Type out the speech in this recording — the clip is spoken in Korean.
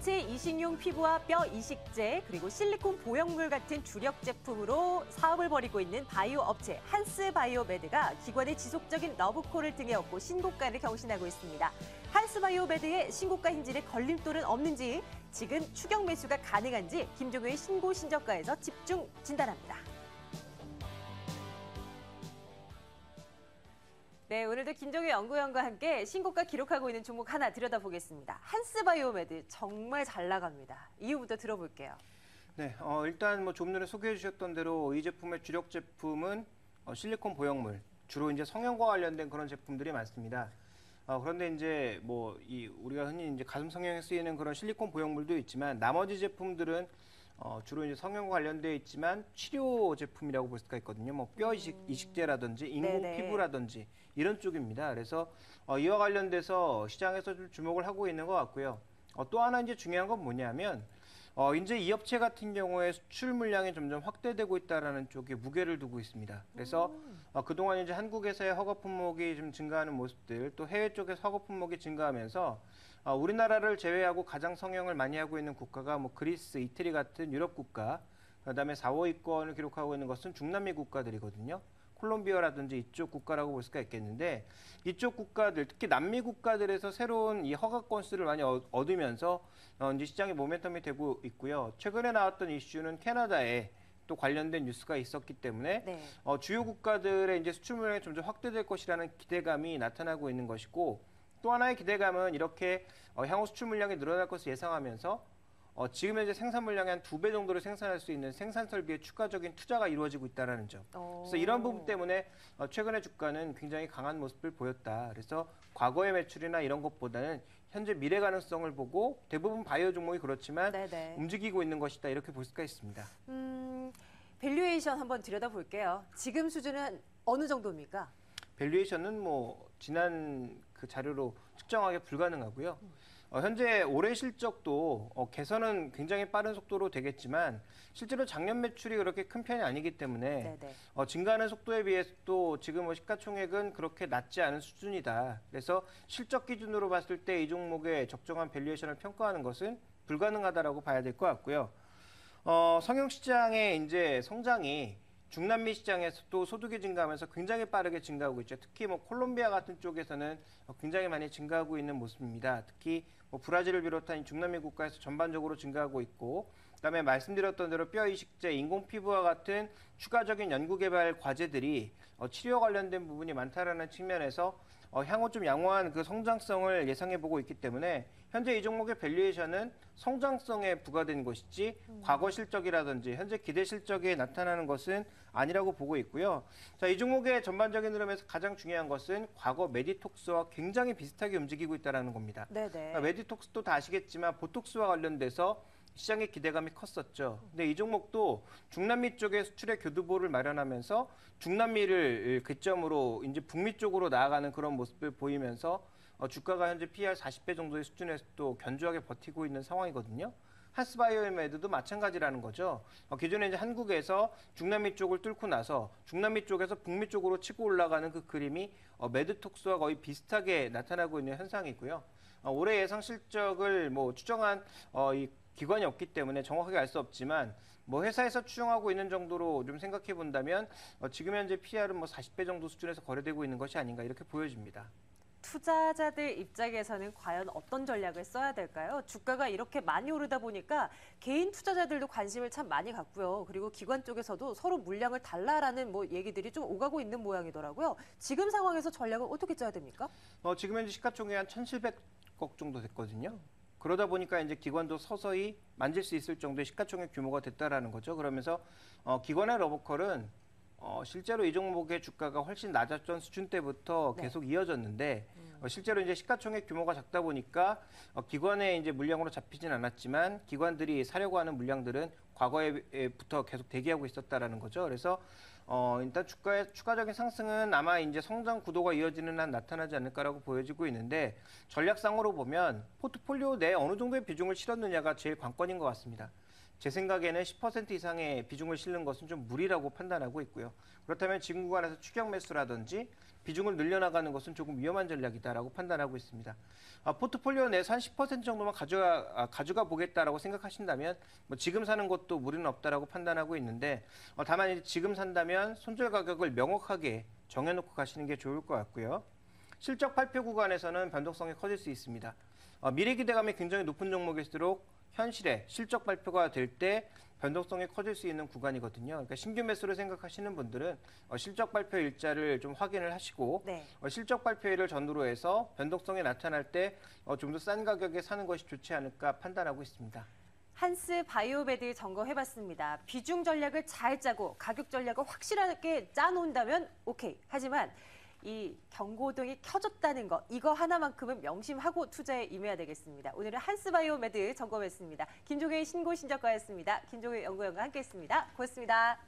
하체 이식용 피부와 뼈 이식제, 그리고 실리콘 보형물 같은 주력 제품으로 사업을 벌이고 있는 바이오 업체 한스바이오메드가 기관의 지속적인 러브콜을 등에 업고 신고가를 경신하고 있습니다. 한스바이오메드의 신고가 hin질에 걸림돌은 없는지, 지금 추격 매수가 가능한지 김종효의 신고 신저가에서 집중 진단합니다. 네, 오늘도 김종효 연구위원과 함께 신고가 기록하고 있는 종목 하나 들여다보겠습니다. 한스바이오메드 정말 잘 나갑니다. 이유부터 들어볼게요. 네, 일단 뭐 좀 전에 소개해 주셨던 대로 이 제품의 주력 제품은 실리콘 보형물, 주로 이제 성형과 관련된 그런 제품들이 많습니다. 그런데 이제 뭐 우리가 흔히 이제 가슴 성형에 쓰이는 그런 실리콘 보형물도 있지만 나머지 제품들은 주로 이제 성형과 관련되어 있지만 치료 제품이라고 볼 수가 있거든요. 뭐 뼈 이식제라든지 인공 네네. 피부라든지 이런 쪽입니다. 그래서 이와 관련돼서 시장에서 좀 주목을 하고 있는 것 같고요. 또 하나 이제 중요한 건 뭐냐면 이제 이 업체 같은 경우에 수출 물량이 점점 확대되고 있다라는 쪽에 무게를 두고 있습니다. 그래서 그동안 이제 한국에서의 허가 품목이 좀 증가하는 모습들, 또 해외 쪽에서 허가 품목이 증가하면서 우리나라를 제외하고 가장 성형을 많이 하고 있는 국가가 뭐 그리스, 이태리 같은 유럽 국가, 그다음에 4, 5위권을 기록하고 있는 것은 중남미 국가들이거든요. 콜롬비아라든지 이쪽 국가라고 볼 수가 있겠는데, 이쪽 국가들, 특히 남미 국가들에서 새로운 이 허가 건수를 많이 얻으면서 이제 시장의 모멘텀이 되고 있고요. 최근에 나왔던 이슈는 캐나다에 또 관련된 뉴스가 있었기 때문에 네. 주요 국가들의 이제 수출 물량이 점점 확대될 것이라는 기대감이 나타나고 있는 것이고, 또 하나의 기대감은 이렇게 향후 수출 물량이 늘어날 것을 예상하면서 지금 현재 생산 물량의 한 2배 정도를 생산할 수 있는 생산 설비에 추가적인 투자가 이루어지고 있다는 점. 그래서 이런 부분 때문에 최근에 주가는 굉장히 강한 모습을 보였다. 그래서 과거의 매출이나 이런 것보다는 현재 미래 가능성을 보고 대부분 바이오 종목이 그렇지만 네네. 움직이고 있는 것이다. 이렇게 볼 수가 있습니다. 밸류에이션 한번 들여다볼게요. 지금 수준은 어느 정도입니까? 밸류에이션은 뭐 지난 그 자료로 측정하기 불가능하고요. 현재 올해 실적도 개선은 굉장히 빠른 속도로 되겠지만 실제로 작년 매출이 그렇게 큰 편이 아니기 때문에 네네. 증가하는 속도에 비해서 또 지금 시가총액은 그렇게 낮지 않은 수준이다. 그래서 실적 기준으로 봤을 때 이 종목의 적정한 밸류에이션을 평가하는 것은 불가능하다라고 봐야 될 것 같고요. 성형 시장의 이제 성장이 중남미 시장에서도 소득이 증가하면서 굉장히 빠르게 증가하고 있죠. 특히 뭐 콜롬비아 같은 쪽에서는 굉장히 많이 증가하고 있는 모습입니다. 특히 뭐 브라질을 비롯한 중남미 국가에서 전반적으로 증가하고 있고, 그다음에 말씀드렸던 대로 뼈 이식제, 인공 피부와 같은 추가적인 연구 개발 과제들이 치료 관련된 부분이 많다라는 측면에서 향후 좀 양호한 그 성장성을 예상해 보고 있기 때문에 현재 이 종목의 밸류에이션은 성장성에 부과된 것이지 과거 실적이라든지 현재 기대 실적에 나타나는 것은 아니라고 보고 있고요. 자, 이 종목의 전반적인 흐름에서 가장 중요한 것은 과거 메디톡스와 굉장히 비슷하게 움직이고 있다는 겁니다. 네네. 메디톡스도 다 아시겠지만 보톡스와 관련돼서 시장의 기대감이 컸었죠. 근데 이 종목도 중남미 쪽에 수출의 교두보를 마련하면서 중남미를 기점으로 이제 북미 쪽으로 나아가는 그런 모습을 보이면서 주가가 현재 PER 40배 정도의 수준에서 또 견조하게 버티고 있는 상황이거든요. 한스바이오메드도 마찬가지라는 거죠. 기존에 이제 한국에서 중남미 쪽을 뚫고 나서 중남미 쪽에서 북미 쪽으로 치고 올라가는 그 그림이 메드톡스와 거의 비슷하게 나타나고 있는 현상이고요. 올해 예상 실적을 뭐 추정한 이 기관이 없기 때문에 정확하게 알 수 없지만 뭐 회사에서 추정하고 있는 정도로 좀 생각해 본다면 지금 현재 PR은 뭐 40배 정도 수준에서 거래되고 있는 것이 아닌가 이렇게 보여집니다. 투자자들 입장에서는 과연 어떤 전략을 써야 될까요? 주가가 이렇게 많이 오르다 보니까 개인 투자자들도 관심을 참 많이 갖고요. 그리고 기관 쪽에서도 서로 물량을 달라라는 뭐 얘기들이 좀 오가고 있는 모양이더라고요. 지금 상황에서 전략을 어떻게 짜야 됩니까? 지금 현재 시가총액 한 1,700억 정도 됐거든요. 그러다 보니까 이제 기관도 서서히 만질 수 있을 정도의 시가총액 규모가 됐다라는 거죠. 그러면서 기관의 러브콜은 실제로 이 종목의 주가가 훨씬 낮았던 수준 때부터 계속 이어졌는데 실제로 이제 시가총액 규모가 작다 보니까 기관의 이제 물량으로 잡히진 않았지만 기관들이 사려고 하는 물량들은 과거에부터 계속 대기하고 있었다라는 거죠. 그래서 일단 주가의 추가적인 상승은 아마 이제 성장 구도가 이어지는 한 나타나지 않을까라고 보여지고 있는데 전략상으로 보면 포트폴리오 내에 어느 정도의 비중을 실었느냐가 제일 관건인 것 같습니다. 제 생각에는 10% 이상의 비중을 실는 것은 좀 무리라고 판단하고 있고요. 그렇다면 지금 구간에서 추격 매수라든지 비중을 늘려나가는 것은 조금 위험한 전략이다라고 판단하고 있습니다. 포트폴리오 내에서 한 10% 정도만 가져가 보겠다라고 생각하신다면 뭐 지금 사는 것도 무리는 없다라고 판단하고 있는데 다만 이제 지금 산다면 손절 가격을 명확하게 정해놓고 가시는 게 좋을 것 같고요. 실적 발표 구간에서는 변동성이 커질 수 있습니다. 미래 기대감이 굉장히 높은 종목일수록 현실에 실적 발표가 될 때 변동성이 커질 수 있는 구간이거든요. 그러니까 신규 매수를 생각하시는 분들은 실적 발표 일자를 좀 확인을 하시고 네. 실적 발표일을 전후로 해서 변동성이 나타날 때 좀 더 싼 가격에 사는 것이 좋지 않을까 판단하고 있습니다. 한스 바이오메드 점검해봤습니다. 비중 전략을 잘 짜고 가격 전략을 확실하게 짜놓는다면 오케이. 하지만 이 경고등이 켜졌다는 거, 이거 하나만큼은 명심하고 투자에 임해야 되겠습니다. 오늘은 한스 바이오메드 점검했습니다. 김종의 신고신작가였습니다. 김종의 연구원과 함께했습니다. 고맙습니다.